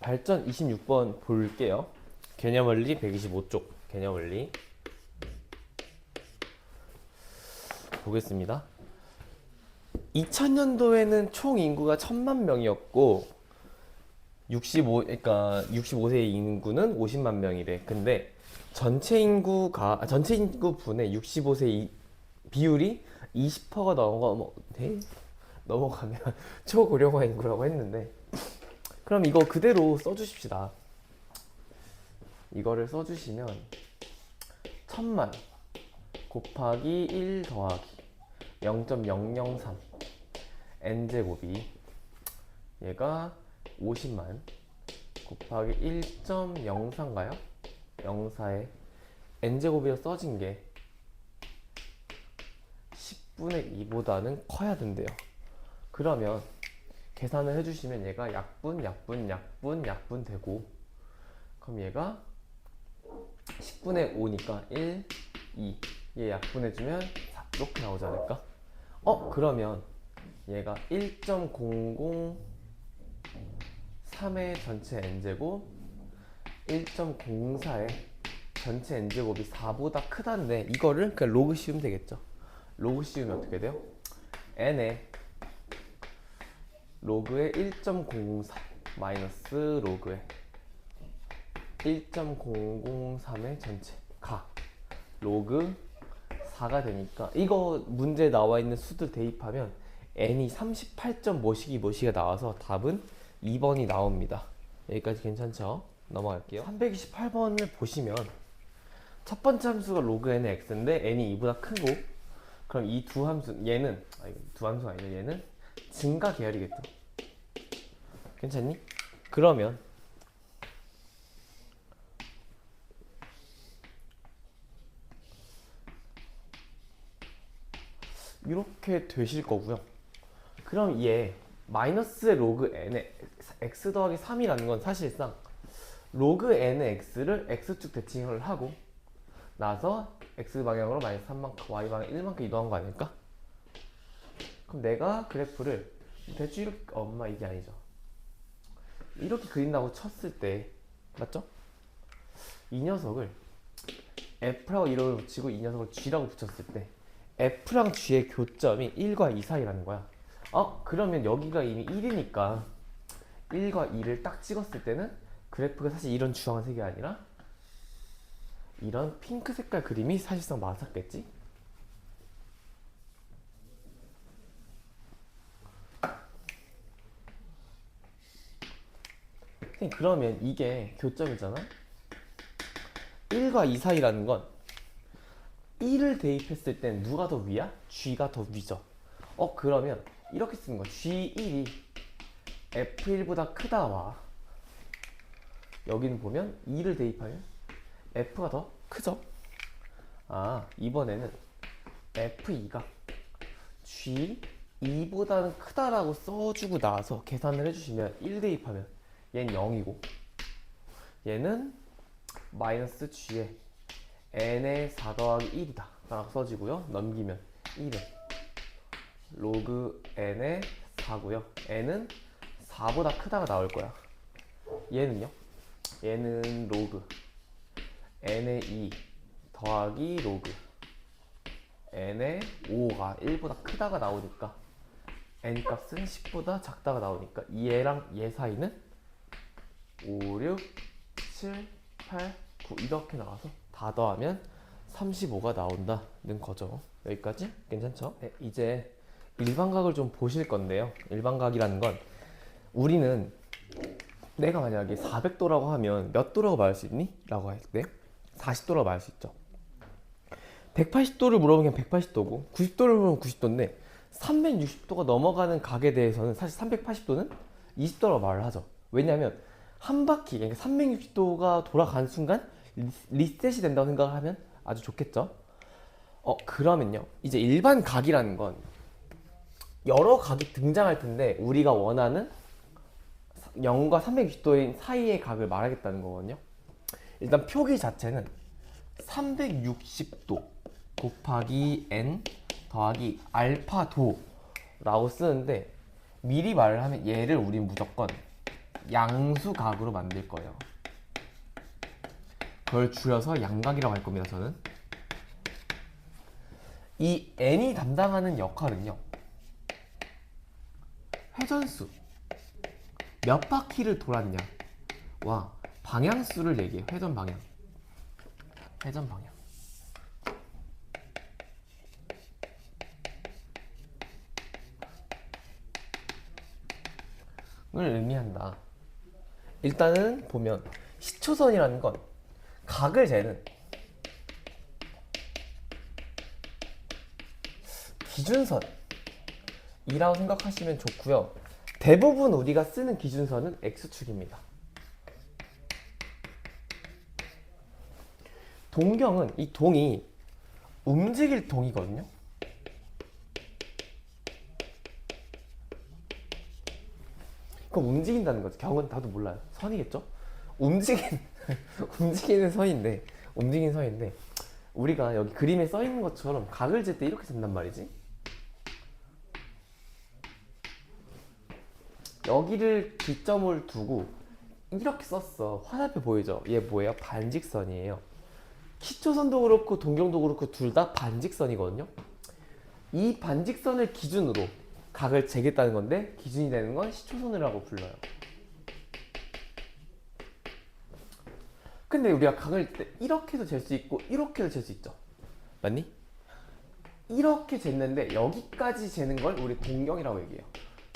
발전 26번 볼게요. 개념원리 125쪽 개념원리 보겠습니다. 2000년도에는 총 인구가 1000만 명이었고 그러니까 65세 인구는 50만 명이래. 근데 전체 인구 분의 65세 비율이 20%가 넘어가면 초고령화 인구라고 했는데, 그럼 이거 그대로 써주십시다. 이거를 써주시면 1000만 곱하기 1 더하기 0.003 n제곱이 얘가 50만 곱하기 1.04인가요? 04에 n제곱이라 써진 게 10분의 2보다는 커야 된대요. 그러면 계산을 해주시면 얘가 약분 되고, 그럼 얘가 10분의 5니까 1, 2 얘 약분해주면 4 이렇게 나오지 않을까? 그러면 얘가 1.003의 전체 n제곱 1.04의 전체 n제곱이 4보다 크다는데, 이거를 그냥 로그 씌우면 되겠죠. 로그 씌우면 어떻게 돼요? n의 로그의 1.003 마이너스 로그의 1.003의 전체가 로그 4가 되니까, 이거 문제에 나와 있는 수들 대입하면 n이 38.뭐시기가 나와서 답은 2번이 나옵니다. 여기까지 괜찮죠? 넘어갈게요. 328번을 보시면 첫 번째 함수가 로그 n의 x인데 n이 2보다 크고, 그럼 이 두 함수, 두 함수가 아니라 얘는 증가 계열이겠죠. 괜찮니? 그러면 이렇게 되실 거고요. 그럼 얘 마이너스의 로그 n의 x 더하기 3이라는 건 사실상 로그 n의 x를 x축 대칭을 하고 나서 x 방향으로 마이너스 3만큼 y 방향 1만큼 이동한 거 아닐까? 그럼 내가 그래프를 대충 이렇게, 이게 아니죠. 이렇게 그린다고 쳤을 때, 맞죠? 이 녀석을 f라고 이름을 붙이고 이 녀석을 g라고 붙였을 때 f랑 g의 교점이 1과 2 사이라는 거야. 그러면 여기가 이미 1이니까 1과 2를 딱 찍었을 때는 그래프가 사실 이런 주황색이 아니라 이런 핑크 색깔 그림이 사실상 맞았겠지? 그러면 이게 교점이잖아? 1과 2 사이라는 건 1을 대입했을 땐 누가 더 위야? g가 더 위죠. 그러면 이렇게 쓰는 거야. g1이 f1보다 크다와, 여기는 보면 2를 대입하면 f가 더 크죠? 이번에는 f2가 g2보다는 크다라고 써주고 나서 계산을 해주시면 1 대입하면 얘는 0이고 얘는 마이너스 g에 n의 4 더하기 1이다 라고 써지고요. 넘기면 1은 로그 n의 4고요. n은 4보다 크다가 나올 거야. 얘는요? 얘는 로그 n의 2 더하기 로그 n의 5가 1보다 크다가 나오니까 n 값은 10보다 작다가 나오니까 얘랑 얘 사이는 5, 6, 7, 8, 9 이렇게 나와서 다 더하면 35가 나온다는 거죠. 여기까지 괜찮죠? 네, 이제 일반각을 좀 보실 건데요. 일반각이라는 건 우리는 내가 만약에 400도라고 하면 몇 도라고 말할 수 있니? 라고 할 때 40도라고 말할 수 있죠. 180도를 물어보면 180도고 90도를 물어보면 90도인데 360도가 넘어가는 각에 대해서는 사실 380도는 20도라고 말을 하죠. 왜냐하면 한 바퀴, 그러니까 360도가 돌아가는 순간 리셋이 된다고 생각을 하면 아주 좋겠죠. 그러면요, 이제 일반 각이라는 건 여러 각이 등장할 텐데 우리가 원하는 0과 360도인 사이의 각을 말하겠다는 거거든요. 일단 표기 자체는 360도 곱하기 n 더하기 알파도라고 쓰는데, 미리 말을 하면 얘를 우린 무조건 양수각으로 만들 거예요. 그걸 줄여서 양각이라고 할 겁니다. 저는 이 n이 담당하는 역할은요, 회전수 몇 바퀴를 돌았냐와 방향수를 얘기해요. 회전 방향. 을 의미한다. 일단은 보면 시초선이라는 건 각을 재는 기준선이라고 생각하시면 좋고요. 대부분 우리가 쓰는 기준선은 X축입니다. 동경은 이 동이 움직일 동이거든요. 그럼 움직인다는 거죠. 경은 다도 몰라요. 선이겠죠? 움직이는 선인데, 우리가 여기 그림에 써 있는 것처럼 각을 잴 때 이렇게 잰단 말이지. 여기를 기점을 두고 이렇게 썼어. 화살표 보이죠? 얘 뭐예요? 반직선이에요. 시초선도 그렇고 동경도 그렇고 둘 다 반직선이거든요. 이 반직선을 기준으로 각을 재겠다는 건데, 기준이 되는 건 시초선이라고 불러요. 근데 우리가 각을 때 이렇게도 잴 수 있고 이렇게도 잴 수 있죠. 맞니? 이렇게 쟀는데 여기까지 재는 걸 우리 동경이라고 얘기해요.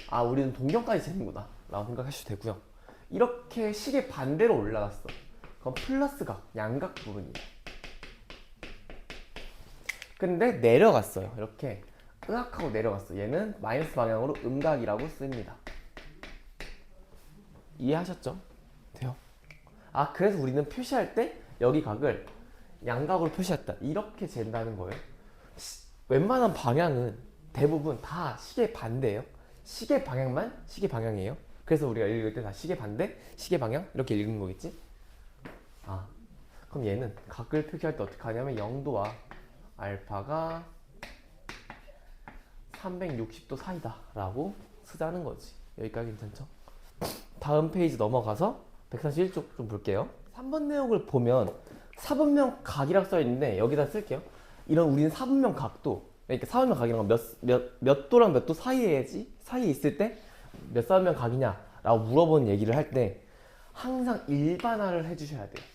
아, 우리는 동경까지 재는구나 라고 생각하셔도 되고요. 이렇게 시계 반대로 올라갔어. 그럼 플러스각, 양각 부분이에요. 근데 내려갔어요. 이렇게 으악하고 내려갔어. 얘는 마이너스 방향으로 음각이라고 씁니다. 이해하셨죠? 돼요? 아, 그래서 우리는 표시할 때 여기 각을 양각으로 표시했다. 이렇게 잰다는 거예요. 웬만한 방향은 대부분 다 시계 반대예요. 시계 방향만 시계 방향이에요. 그래서 우리가 읽을 때 다 시계 반대, 시계 방향 이렇게 읽는 거겠지? 아, 그럼 얘는 각을 표기할 때 어떻게 하냐면 0도와 알파가 360도 사이다 라고 쓰자는 거지. 여기까지 괜찮죠? 다음 페이지 넘어가서 141쪽 좀 볼게요. 3번 내용을 보면 4분면 각이라고 써있는데 여기다 쓸게요. 이런 우리는 4분면 각도, 그러니까 4분면 각이란 건 몇 도랑 몇 도 사이에 있을 때 몇 4분면 각이냐 라고 물어보는 얘기를 할 때 항상 일반화를 해주셔야 돼요.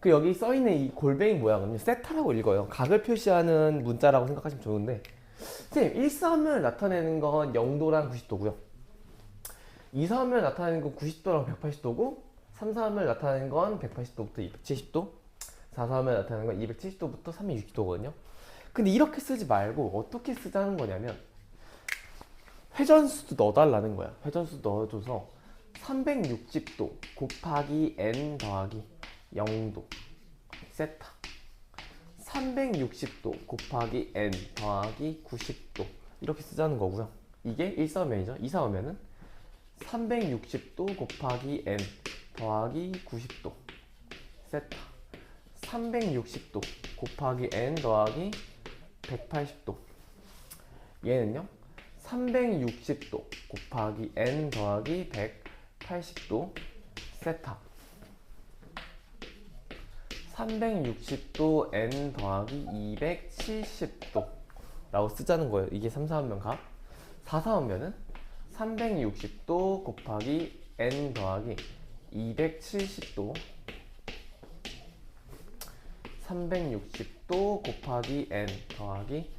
그 여기 써있는 이 골뱅이 모양은요, 세타라고 읽어요. 각을 표시하는 문자라고 생각하시면 좋은데, 선생님 1사하면 나타내는 건 0도랑 90도고요 2사하면 나타내는 건 90도랑 180도고 3사하면 나타내는 건 180도부터 270도 4사하면 나타내는 건 270도부터 360도거든요 근데 이렇게 쓰지 말고 어떻게 쓰자는 거냐면 회전수도 넣어달라는 거야. 회전수 넣어줘서 360도 곱하기 n 더하기 0도 세타 360도 곱하기 n 더하기 90도 이렇게 쓰자는 거고요. 이게 1사면이죠. 2사면은 360도 곱하기 n 더하기 90도 세타 360도 곱하기 n 더하기 180도 얘는요 360도 곱하기 n 더하기 180도 세타 360도 n 더하기 270도 라고 쓰자는 거예요. 이게 3사분면 각. 4사분면은 360도 곱하기 n 더하기 270도 360도 곱하기 n 더하기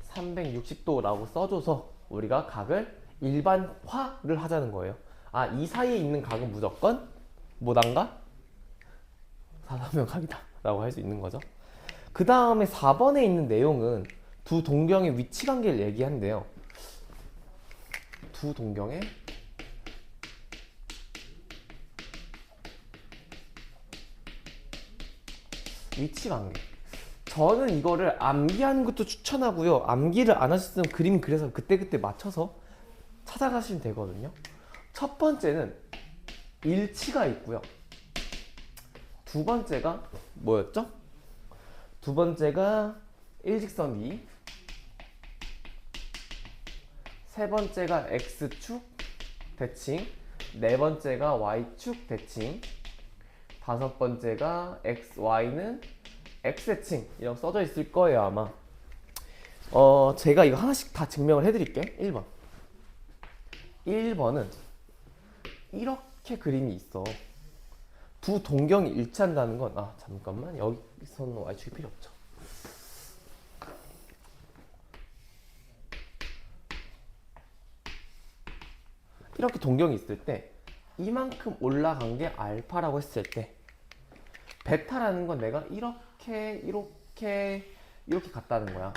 360도라고 써줘서 우리가 각을 일반화를 하자는 거예요. 아, 이 사이에 있는 각은 무조건 뭐단가? 4사분면 각이다 라고 할 수 있는 거죠. 그 다음에 4번에 있는 내용은 두 동경의 위치 관계를 얘기한대요. 두 동경의 위치 관계. 저는 이거를 암기하는 것도 추천하고요. 암기를 안 하셨으면 그림 그려서 그때그때 맞춰서 찾아가시면 되거든요. 첫 번째는 일치가 있고요. 두 번째가 뭐였죠? 두 번째가 일직선 위. 세 번째가 X축, 대칭, 네 번째가 y축 대칭, 다섯 번째가 xy는 x대칭 이렇게 써져 있을 거예요 아마. 제가 이거 하나씩 다 증명을 해드릴게. 1번 1번은 이렇게 그림이 있어. 두 동경이 일치한다는 건, 잠깐만, 여기서는 y축이 필요 없죠. 이렇게 동경이 있을 때 이만큼 올라간 게 알파라고 했을 때 베타라는 건 내가 이렇게 갔다는 거야.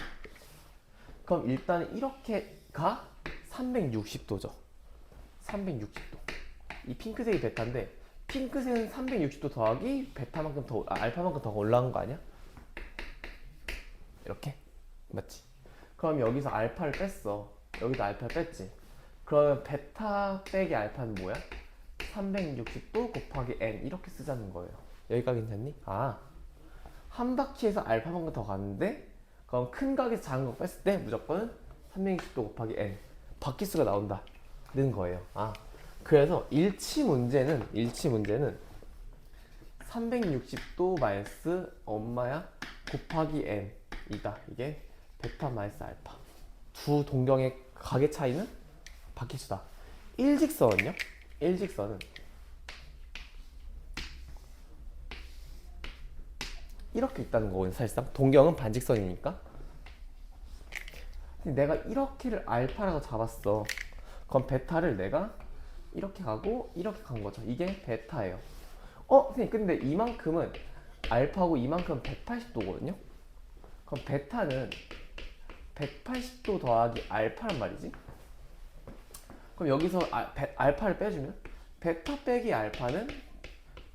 그럼 일단 이렇게가 360도죠. 360도. 이 핑크색이 베타인데 핑크색은 360도 더하기 베타만큼 더 알파만큼 더 올라간 거 아니야? 이렇게? 맞지? 그럼 여기서 알파를 뺐어. 여기도 알파를 뺐지. 그러면 베타 빼기 알파는 뭐야? 360도 곱하기 n 이렇게 쓰자는 거예요. 여기까지 괜찮니? 한 바퀴에서 알파만큼 더 갔는데 그럼 큰 각에서 작은 각 뺐을 때 무조건 360도 곱하기 n 바퀴수가 나온다는 거예요. 그래서 일치 문제는 360도 마이너스 엄마야 곱하기 n 이다. 이게 베타 마이너스 알파. 두 동경의 각의 차이는 바퀴수다. 일직선은요? 일직선은 이렇게 있다는 거거든요. 사실상 동경은 반직선이니까. 내가 이렇게를 알파라고 잡았어. 그럼 베타를 내가 이렇게 가고 이렇게 간 거죠. 이게 베타예요. 선생님 근데 이만큼은 알파고 이만큼은 180도거든요. 그럼 베타는 180도 더하기 알파란 말이지. 그럼 여기서 알파를 빼주면 베타 빼기 알파는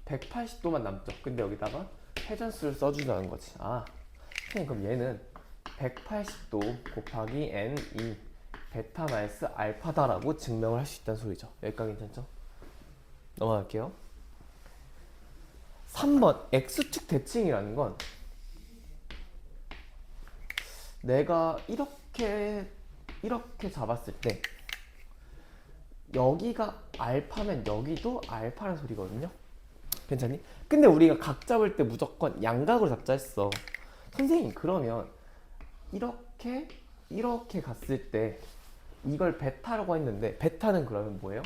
180도만 남죠. 근데 여기다가 회전수를 써준다는 거지. 선생님 그럼 얘는 180도 곱하기 n이 베타 마이너스 알파다라고 증명을 할 수 있다는 소리죠. 여기까지 괜찮죠? 넘어갈게요. 3번 x축 대칭이라는 건 내가 이렇게 잡았을 때 여기가 알파면 여기도 알파라는 소리거든요. 괜찮니? 근데 우리가 각 잡을 때 무조건 양각으로 잡자 했어. 선생님 그러면 이렇게 갔을 때 이걸 베타라고 했는데 베타는 그러면 뭐예요?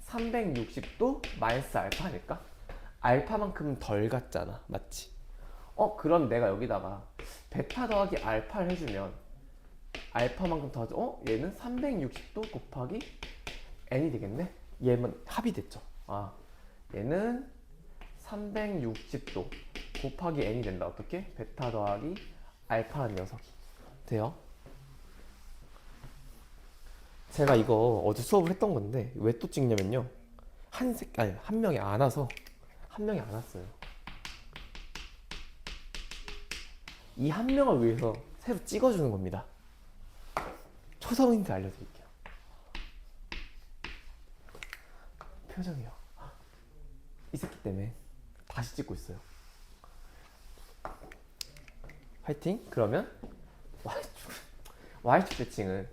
360도 마이너스 알파 아닐까? 알파만큼 덜 갔잖아. 맞지? 그럼 내가 여기다가 베타 더하기 알파를 해주면 알파만큼 더하죠? 얘는 360도 곱하기 n이 되겠네? 얘는 합이 됐죠. 얘는 360도 곱하기 n이 된다. 어떻게? 베타 더하기 알파라는 녀석이 돼요. 제가 이거 어제 수업을 했던 건데 왜 또 찍냐면요. 한 명이 안 와서 한 명이 안 왔어요. 이 한 명을 위해서 새로 찍어주는 겁니다. 초성인지 알려드릴게요. 표정이요. 이 새끼 때문에 다시 찍고 있어요. 화이팅! 그러면 Y축 대칭은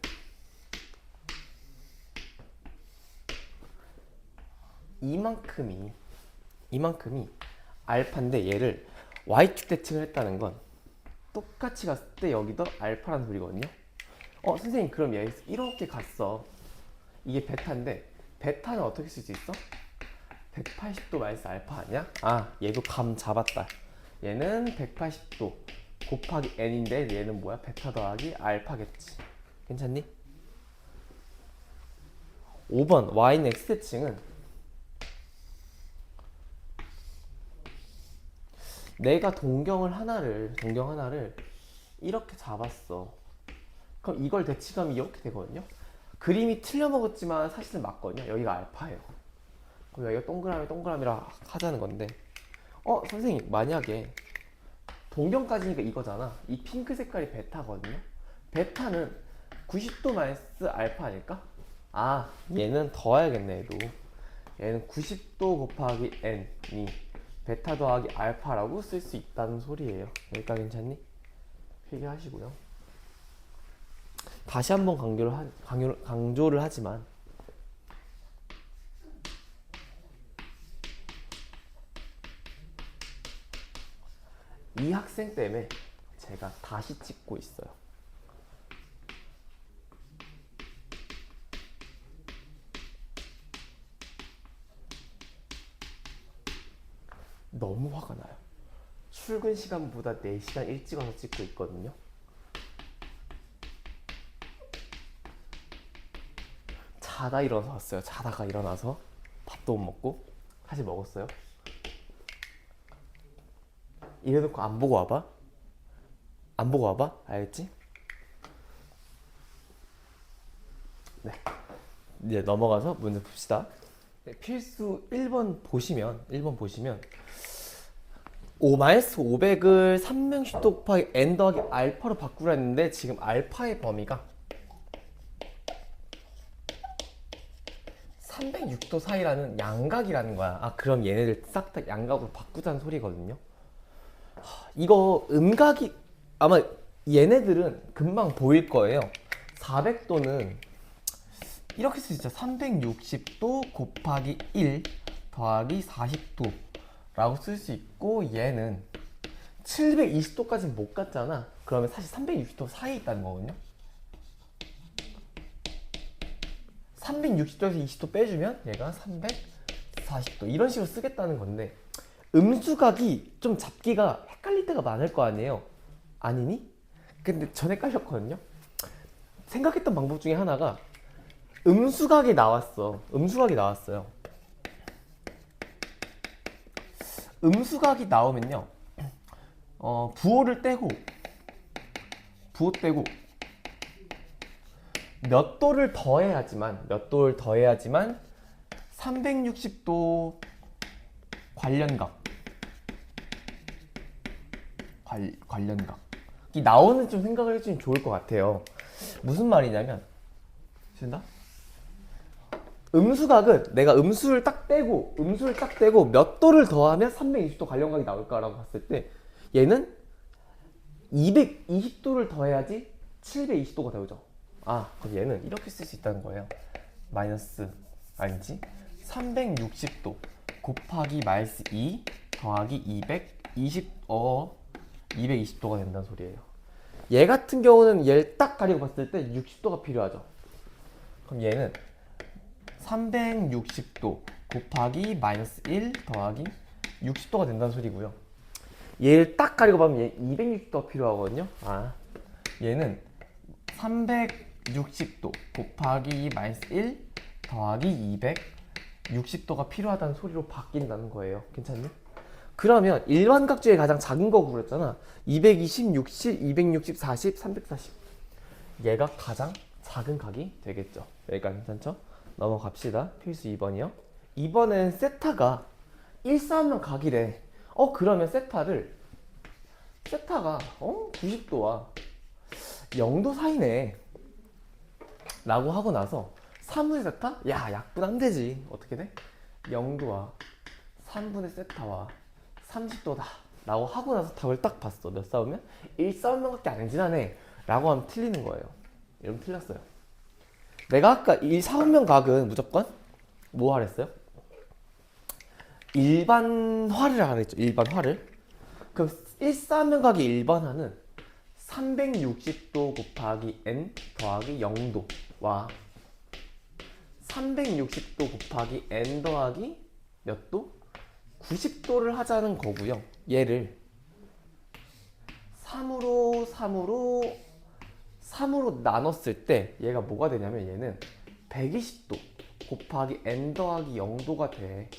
이만큼이 알파인데 얘를 Y축 대칭을 했다는 건 똑같이 갔을 때 여기도 알파라는 소리거든요. 선생님 그럼 얘 이렇게 갔어. 이게 베타인데 베타는 어떻게 쓸 수 있어? 180도 마이너스 알파 아니야? 얘도 감 잡았다. 얘는 180도 곱하기 n인데 얘는 뭐야? 베타 더하기 알파겠지. 괜찮니? 5번 y는 x대칭은 내가 동경 하나를 이렇게 잡았어. 그럼 이걸 대칭하면 이렇게 되거든요. 그림이 틀려먹었지만 사실은 맞거든요. 여기가 알파예요. 그럼 여기가 동그라미라 하자는 건데 선생님 만약에 동경까지니까 이거잖아. 이 핑크 색깔이 베타거든요. 베타는 90도 마이너스 알파 아닐까? 얘는 더해야겠네. 얘는 90도 곱하기 n이 베타 더하기 알파라고 쓸 수 있다는 소리예요. 여기까지 괜찮니? 필기하시고요. 다시 한번 강조를 하지만 이 학생 때문에 제가 다시 찍고 있어요. 너무 화가 나요. 출근 시간보다 4시간 일찍 와서 찍고 있거든요. 자다 일어나서 왔어요. 자다가 일어나서 밥도 못 먹고 사실 먹었어요. 이래놓고 안 보고 와봐? 안 보고 와봐? 알겠지? 네. 이제 넘어가서 문제 봅시다. 네, 필수 1번 보시면 500을 300씩 곱하기 n 더하기 알파로 바꾸라 했는데 지금 알파의 범위가 306도 사이라는 양각이라는 거야. 아, 그럼 얘네들 싹 다 양각으로 바꾸자는 소리거든요. 이거 음각이 아마 얘네들은 금방 보일 거예요. 400도는 이렇게 쓰죠. 360도 곱하기 1 더하기 40도 라고 쓸 수 있고, 얘는 720도까지는 못 갔잖아. 그러면 사실 360도 사이에 있다는 거거든요. 360도에서 20도 빼주면 얘가 340도 이런 식으로 쓰겠다는 건데, 음수각이 좀 잡기가 헷갈릴 때가 많을 거 아니에요. 아니니? 근데 전 헷갈렸거든요. 생각했던 방법 중에 하나가 음수각이 나왔어요. 음수각이 나오면요, 부호를 떼고 몇 도를 더해야지만 360도 관련각이 나오는 좀 생각을 해주면 좋을 것 같아요. 무슨 말이냐면, 된다? 음수각은 내가 음수를 딱 떼고 몇 도를 더하면 320도 관련각이 나올까라고 봤을 때, 얘는 220도를 더해야지 720도가 되죠. 아, 그럼 얘는 이렇게 쓸 수 있다는 거예요. 마이너스, 아니지, 360도 곱하기 마이너스 2 더하기 220도가 된다는 소리예요. 얘 같은 경우는 얘를 딱 가리고 봤을 때 60도가 필요하죠. 그럼 얘는 360도 곱하기 마이너스 1 더하기 60도가 된다는 소리고요. 얘를 딱 가리고 보면 얘 260도가 필요하거든요. 아, 얘는 360도 곱하기 마이너스 1 더하기 260도가 필요하다는 소리로 바뀐다는 거예요. 괜찮니? 그러면 일반각 중에 가장 작은 거 구했잖아. 220, 60, 260, 40, 340. 얘가 가장 작은 각이 되겠죠. 여기까지 괜찮죠? 넘어갑시다. 필수 2번이요. 2번은 세타가 1사하면 각이래. 그러면 세타가 90도와 0도 사이네 라고 하고 나서 3분의 세타? 야, 약분 안 되지. 어떻게 돼? 0도와 3분의 세타와 30도다 라고 하고 나서 답을 딱 봤어. 몇 싸우면? 1싸움면밖에 안 지나네 라고 하면 틀리는 거예요. 이러면 틀렸어요. 내가 아까 1사분면 각은 무조건 뭐 하랬어요? 일반화를 하랬죠. 일반화를. 그럼 1사분면 각의 일반화는 360도 곱하기 n 더하기 0도와 360도 곱하기 n 더하기 몇 도? 90도를 하자는 거고요. 얘를 3으로 나눴을 때 얘가 뭐가 되냐면, 얘는 120도 곱하기 n 더하기 0도가 돼.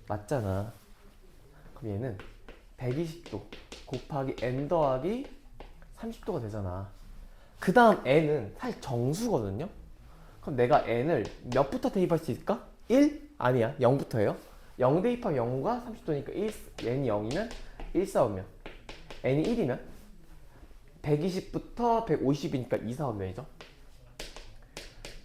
맞잖아. 그럼 얘는 120도 곱하기 n 더하기 30도가 되잖아. 그 다음 n은 사실 정수거든요. 그럼 내가 n을 몇부터 대입할 수 있을까? 1? 아니야. 0부터 해요. 0 대입하면 0과 30도니까 n이 0이면 1 싸우면, n이 1이면 120부터 150이니까 2 싸우면이죠.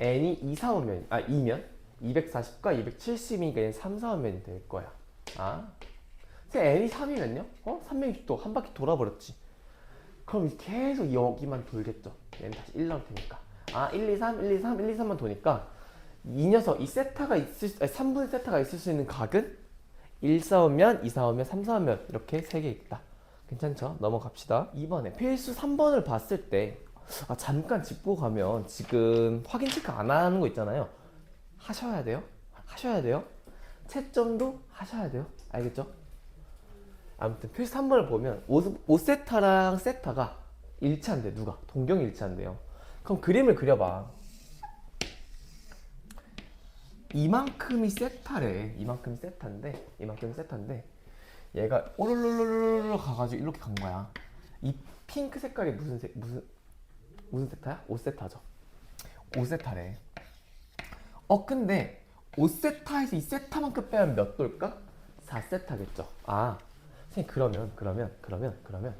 n이 2면 240과 270이니까 얘는 3 싸우면이 될 거야. 아, n이 3이면요? 360도 한 바퀴 돌아버렸지. 그럼 계속 여기만 돌겠죠. 얘는 다시 1 나올 테니까. 1, 2, 3, 1, 2, 3, 1, 2, 3만 도니까 이 녀석, 이 세타가 3분의 세타가 있을 수 있는 각은 1 쌓으면 2 쌓으면 3 쌓으면 이렇게 3개 있다. 괜찮죠? 넘어갑시다. 2번에 필수 3번을 봤을 때 잠깐 짚고 가면 지금 확인 체크 안 하는 거 있잖아요. 하셔야 돼요. 하셔야 돼요. 채점도 하셔야 돼요. 알겠죠? 아무튼 필수 3번을 보면 5세타랑 세타가 일치한대. 누가? 동경이 일치한대요. 그럼 그림을 그려봐. 이만큼이 세타래. 이만큼이 세타인데 얘가 오르르르르 가가지고 이렇게 간 거야. 이 핑크 색깔이 무슨 세타야? 5세타죠. 5세타래. 근데 5세타에서 이 세타만큼 빼면 몇 도일까? 4세타겠죠. 선생님 그러면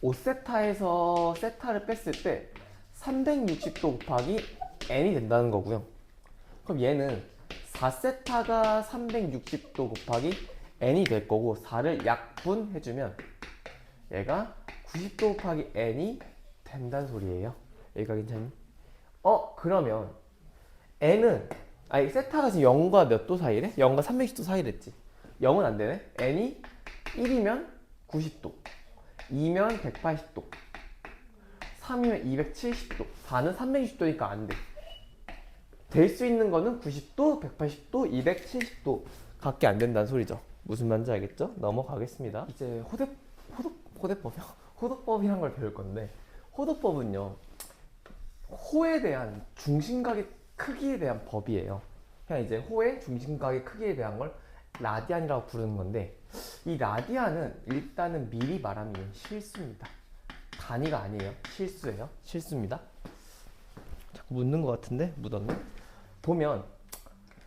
5세타에서 세타를 뺐을 때 360도 곱하기 n이 된다는 거고요. 그럼 얘는 4세타가 360도 곱하기 n이 될 거고 4를 약분해주면 얘가 90도 곱하기 n이 된다는 소리예요. 여기가 괜찮니? 그러면 n은 세타가 지금 0과 몇 도 사이래? 0과 360도 사이랬지. 0은 안 되네. n이 1이면 90도, 2면 180도, 3이면 270도, 4는 360도니까 안 돼. 될 수 있는 거는 90도, 180도, 270도 밖에 안 된다는 소리죠. 무슨 말인지 알겠죠? 넘어가겠습니다. 이제 호도법이란 걸 배울 건데, 호도법은요, 호에 대한 중심각의 크기에 대한 법이에요. 그냥 이제 호의 중심각의 크기에 대한 걸 라디안이라고 부르는 건데, 이 라디안은 일단은 미리 말하면 실수입니다. 단위가 아니에요. 실수예요. 실수입니다. 자꾸 묻는 것 같은데 묻었네. 보면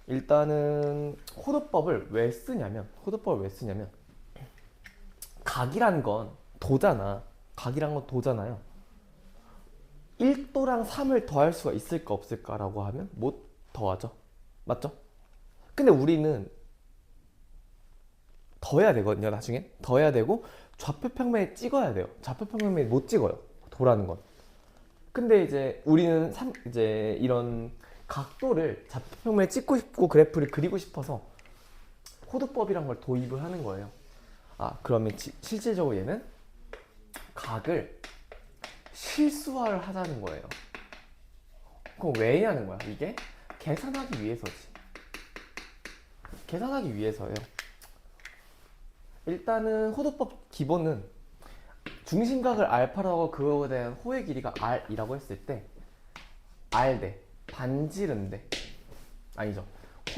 일단은 호도법을 왜 쓰냐면 각이란 건 도잖아. 각이란 건 도잖아요. 1도랑 3을 더할 수가 있을까 없을까라고 하면 못 더하죠. 맞죠? 근데 우리는 더해야 되거든요. 나중에 더해야 되고 좌표평면에 찍어야 돼요. 좌표평면에 못 찍어요. 도라는 건. 근데 이제 우리는 이제 이런 각도를 좌표평면에 찍고 싶고 그래프를 그리고 싶어서 호도법이란 걸 도입을 하는 거예요. 그러면 실질적으로 얘는 각을 실수화를 하자는 거예요. 그럼 왜 하는 거야? 이게 계산하기 위해서지. 계산하기 위해서예요. 일단은 호도법 기본은 중심각을 알파라고 하고 그거에 대한 호의 길이가 r이라고 했을 때 r 대 반지름 대 아니죠.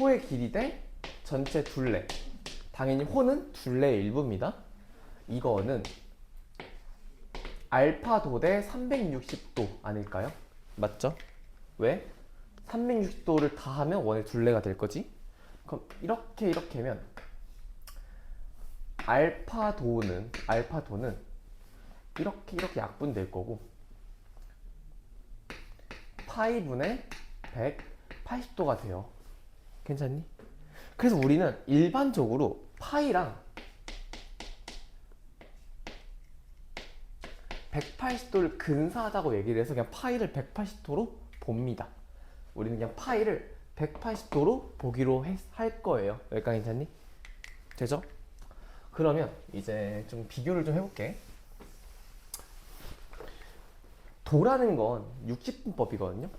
호의 길이 대 전체 둘레. 당연히 호는 둘레의 일부입니다. 이거는 알파도 대 360도 아닐까요? 맞죠? 왜? 360도를 다 하면 원의 둘레가 될 거지? 그럼 이렇게 하면 알파도는 이렇게 약분될 거고 파이분의 180도가 돼요. 괜찮니? 그래서 우리는 일반적으로 파이랑 180도를 근사하다고 얘기를 해서 그냥 파이를 180도로 봅니다. 우리는 그냥 파이를 180도로 보기로 할 거예요. 여기까지 괜찮니? 되죠? 그러면 이제 좀 비교를 좀 해볼게. 도라는 건 60분법이거든요.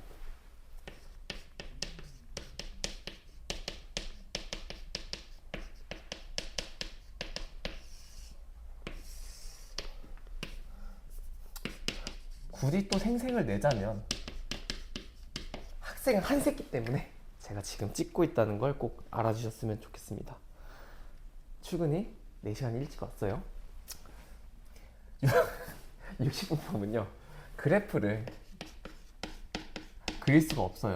굳이 또 생생을 내자면 학생은 한 새끼 때문에 제가 지금 찍고 있다는 걸 꼭 알아주셨으면 좋겠습니다. 출근이 4시간 일찍 왔어요. 60분법은요 그래프를 그릴 수가 없어요.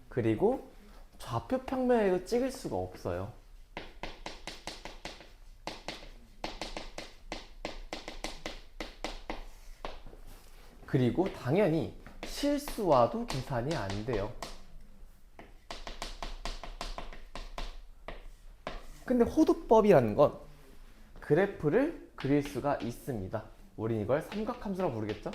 그리고 좌표 평면에도 찍을 수가 없어요. 그리고 당연히 실수와도 계산이 안 돼요. 근데 호도법이라는 건 그래프를 그릴 수가 있습니다. 우린 이걸 삼각함수라고 부르겠죠?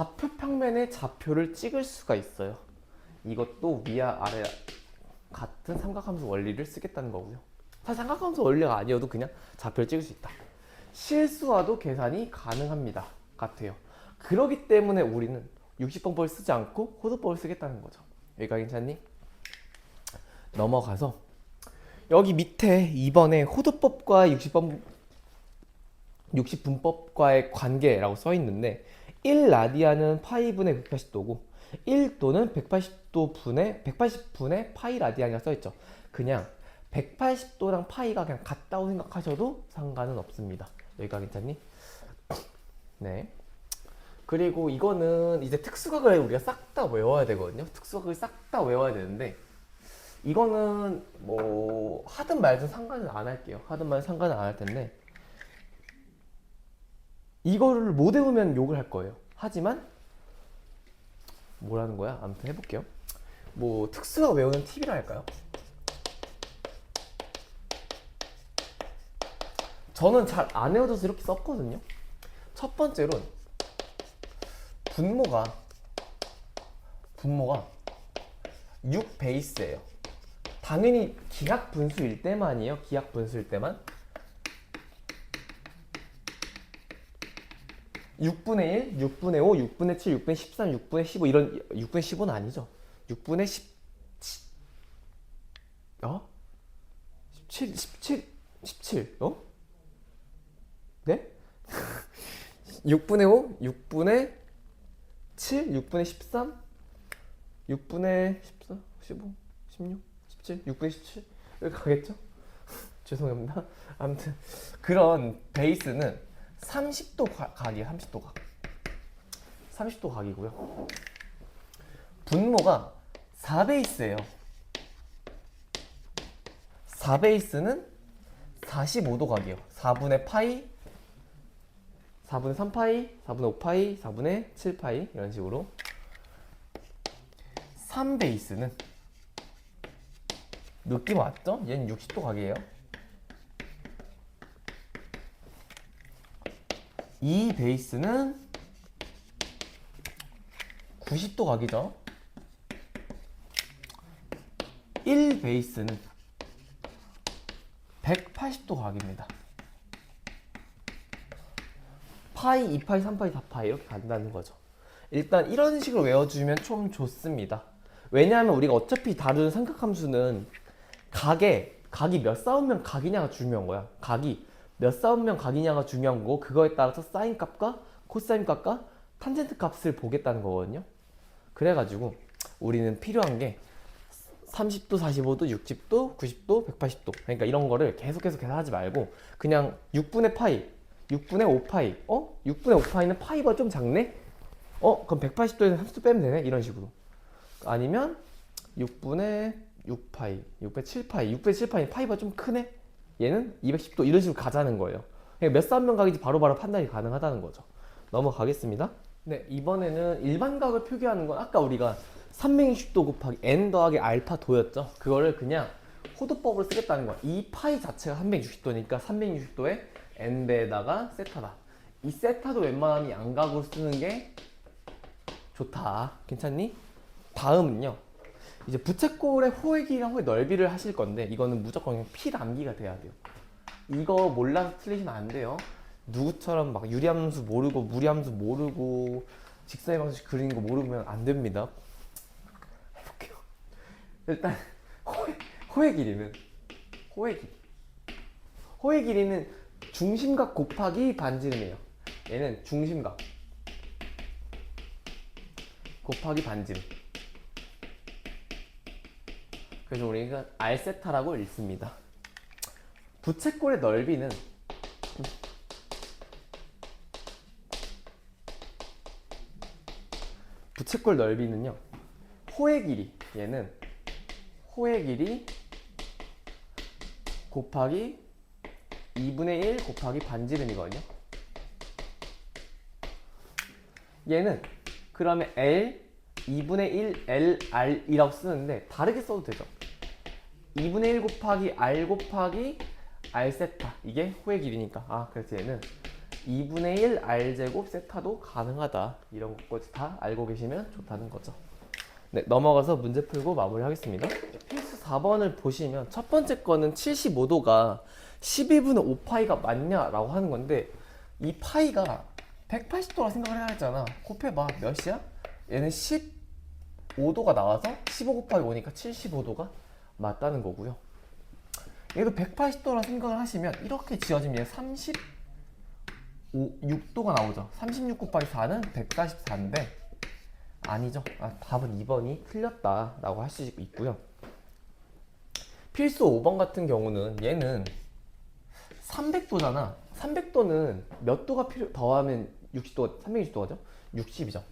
좌표 평면에 좌표를 찍을 수가 있어요. 이것도 위아 아래 같은 삼각함수 원리를 쓰겠다는 거고요. 사실 삼각함수 원리가 아니어도 그냥 좌표를 찍을 수 있다. 실수와도 계산이 가능합니다. 같아요. 그렇기 때문에 우리는 60번법을 쓰지 않고 호도법을 쓰겠다는 거죠. 여기가 괜찮니? 넘어가서 여기 밑에 2번에 호도법과 60분법과의 관계라고 써 있는데 1라디안은 파이분의 180도고 1도는 180분의 파이 라디안이라고 써 있죠. 그냥 180도랑 파이가 그냥 같다고 생각하셔도 상관은 없습니다. 여기가 괜찮니? 네. 그리고 이거는 이제 특수각을 우리가 싹 다 외워야 되거든요. 특수각을 싹 다 외워야 되는데 이거는 뭐 하든 말든 상관은 안 할게요. 하든 말든 상관은 안 할 텐데 이거를 못 외우면 욕을 할 거예요. 하지만 뭐라는 거야? 아무튼 해볼게요. 뭐 특수각 외우는 팁이라 할까요? 저는 잘 안 외워져서 이렇게 썼거든요. 첫 번째로는 분모가 6 베이스예요. 당연히 기하 분수일 때만이에요. 기하 분수일 때만. 6분의 1, 6분의 5, 6분의 7, 6분의 13, 6분의 15 이런 6분의 15는 아니죠. 6분의 17 네? 6분의 5, 6분의 7, 6분의 13, 6분의 14, 15, 16, 17, 6분의 17 여기 가겠죠? 죄송합니다. 아무튼 그런 베이스는 30도 각이에요. 30도 각. 30도 각이고요. 분모가 4베이스예요. 4베이스는 45도 각이에요. 4분의 파이, 4분의 3파이, 4분의 5파이, 4분의 7파이 이런 식으로. 3베이스는 느낌 왔죠? 얘는 60도 각이에요. 2베이스는 90도 각이죠. 1베이스는 180도 각입니다. 파이, 2파이, 3파이, 4파이 이렇게 간다는 거죠. 일단 이런 식으로 외워주면 좀 좋습니다. 왜냐하면 우리가 어차피 다루는 삼각함수는 각이 몇 싸우면 각이냐가 중요한 거야. 각이 몇 싸우면 각이냐가 중요한 거고 그거에 따라서 사인 값과 코사인 값과 탄젠트 값을 보겠다는 거거든요. 그래가지고 우리는 필요한 게 30도, 45도, 60도, 90도, 180도 그러니까 이런 거를 계속해서 계산하지 말고 그냥 6분의 파이, 6분의 5파이 6분의 5파이는 파이가 좀 작네? 그럼 180도에서 30도 빼면 되네? 이런 식으로. 아니면 6분의 6파이, 6분의 7파이, 6분의 7파이 파이가 좀 크네? 얘는 210도 이런 식으로 가자는 거예요. 몇 쌍면각인지 바로바로 판단이 가능하다는 거죠. 넘어가겠습니다. 네, 이번에는 일반각을 표기하는 건 아까 우리가 360도 곱하기 n 더하기 알파 도였죠. 그거를 그냥 호도법으로 쓰겠다는 거야. 이 파이 자체가 360도니까 360도에 n배에다가 세타다. 이 세타도 웬만하면 양각으로 쓰는 게 좋다. 괜찮니? 다음은요. 이제 부채꼴의 호의 길이랑 호의 넓이를 하실 건데 이거는 무조건 필암기가 돼야 돼요. 이거 몰라서 틀리시면 안 돼요. 누구처럼 막 유리함수 모르고 무리함수 모르고 직선의 방식 그리는 거 모르면 안 됩니다. 해볼게요. 일단 호의 길이는 호의 길이는 중심각 곱하기 반지름이에요. 얘는 중심각 곱하기 반지름. 그래서 우리가 R세타라고 읽습니다. 부채꼴의 넓이는 부채꼴 넓이는요. 호의 길이 얘는 호의 길이 곱하기 2분의 1 곱하기 반지름이거든요. 얘는 그러면 L 2분의 1 LR이라고 쓰는데 다르게 써도 되죠. 2분의 1 곱하기 R 곱하기 R 세타 이게 호의 길이니까 그래서 얘는 2분의 1 r제곱 세타도 가능하다. 이런 것까지 다 알고 계시면 좋다는 거죠. 네, 넘어가서 문제 풀고 마무리하겠습니다. 필수 4번을 보시면 첫 번째 거는 75도가 12분의 5파이가 맞냐라고 하는 건데 이 파이가 180도라 생각을 해야 했잖아. 곱해봐. 몇이야? 얘는 15도가 나와서 15 곱하기 5니까 75도가 맞다는 거고요. 얘도 180도라 생각을 하시면 이렇게 지어지면 얘 36도가 나오죠. 36 곱하기 4는 144인데 아니죠. 답은 2번이 틀렸다 라고 할 수 있고요. 필수 5번 같은 경우는 얘는 300도잖아. 300도는 몇 도가 더하면 60도, 360도가죠? 60이죠.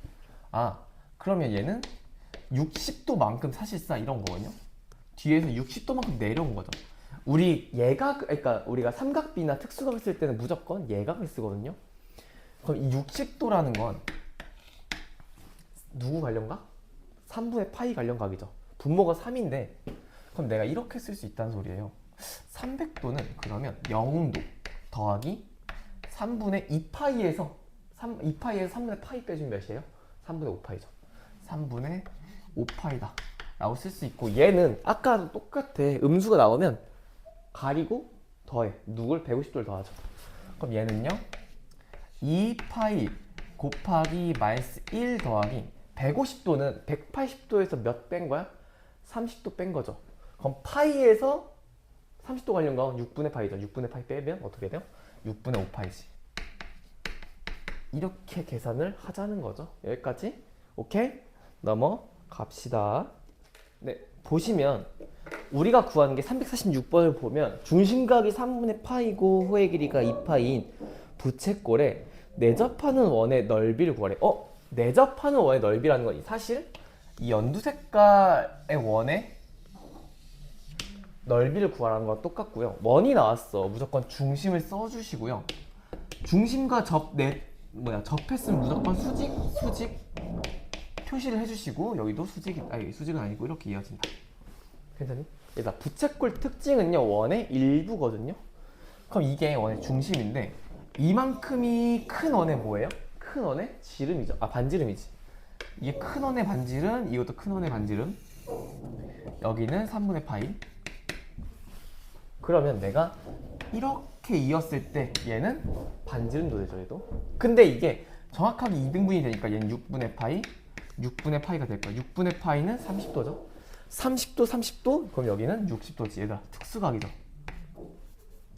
그러면 얘는 60도만큼 사실상 이런 거거든요. 뒤에서 60도만큼 내려온 거죠. 그러니까 우리가 삼각비나 특수각을 쓸 때는 무조건 예각을 쓰거든요. 그럼 이 60도라는 건 누구 관련각? 3분의 파이 관련각이죠. 분모가 3인데 그럼 내가 이렇게 쓸 수 있다는 소리예요. 300도는 그러면 0도 더하기 3분의 2파이에서 3분의 파이 빼주면 몇이에요? 3분의 5파이죠. 3분의 5파이다 라고 쓸 수 있고 얘는 아까랑 똑같아. 음수가 나오면 가리고 더해. 누굴? 150도를 더하죠. 그럼 얘는요 2파이 곱하기 마이너스 1 더하기 150도는 180도에서 몇 뺀 거야? 30도 뺀 거죠. 그럼 파이에서 30도 관련가 6분의 파이죠. 6분의 파이 빼면 어떻게 돼요? 6분의 5파이지. 이렇게 계산을 하자는 거죠. 여기까지. 오케이? 넘어갑시다. 네, 보시면 우리가 구하는 게 346번을 보면 중심각이 3분의 파이고 호의 길이가 2파이인 부채꼴에 내접하는 원의 넓이를 구하래. 내접하는 원의 넓이라는 건 사실 이 연두 색깔의 원의 넓이를 구하라는 거랑 똑같고요. 원이 나왔어. 무조건 중심을 써주시고요. 중심과 접했으면 무조건 수직 표시를 해주시고 여기도 수직은 아니고 이렇게 이어진다. 괜찮니? 얘들아, 부채꼴 특징은요 원의 일부거든요. 그럼 이게 원의 중심인데 이만큼이 큰 원의 뭐예요? 큰 원의 지름이죠. 반지름이지. 이게 큰 원의 반지름, 이것도 큰 원의 반지름. 여기는 3분의 파이. 그러면 내가 이렇게 이었을 때 얘는 반지름도 되죠. 얘도. 근데 이게 정확하게 2등분이 되니까 얘는 6분의 파이가 될 거야. 6분의 파이는 30도죠. 30도. 그럼 여기는 60도지. 얘들아, 특수각이죠.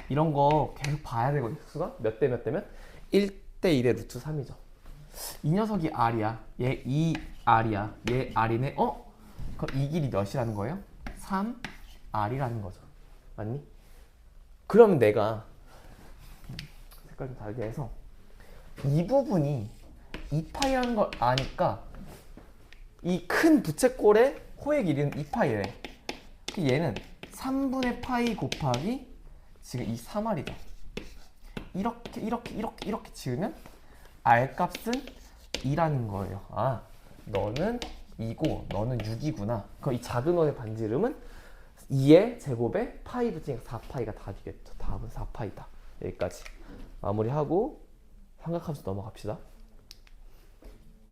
이런 거 계속 봐야 되거든. 특수각 몇 대 몇 대면 1대 1의 루트 3이죠. 이 녀석이 R이야. 얘 2R이야. 얘 R이네. 그럼 이 길이 몇이라는 거예요? 3R이라는 거죠. 맞니? 그러면 내가 색깔 좀 다르게 해서 이 부분이 2파이라는 걸 아니까 이 큰 부채꼴의 호의 길이는 2파이래. 얘는 3분의 파이 곱하기 지금 이 3R이죠. 이렇게 지으면 R 값은 2라는 거예요. 너는 2고 너는 6이구나. 그럼 이 작은 원의 반지름은 2의 제곱에 파이 붙이니까 4파이가 답이겠죠. 답은 4파이다. 여기까지 마무리하고 삼각함수 넘어갑시다.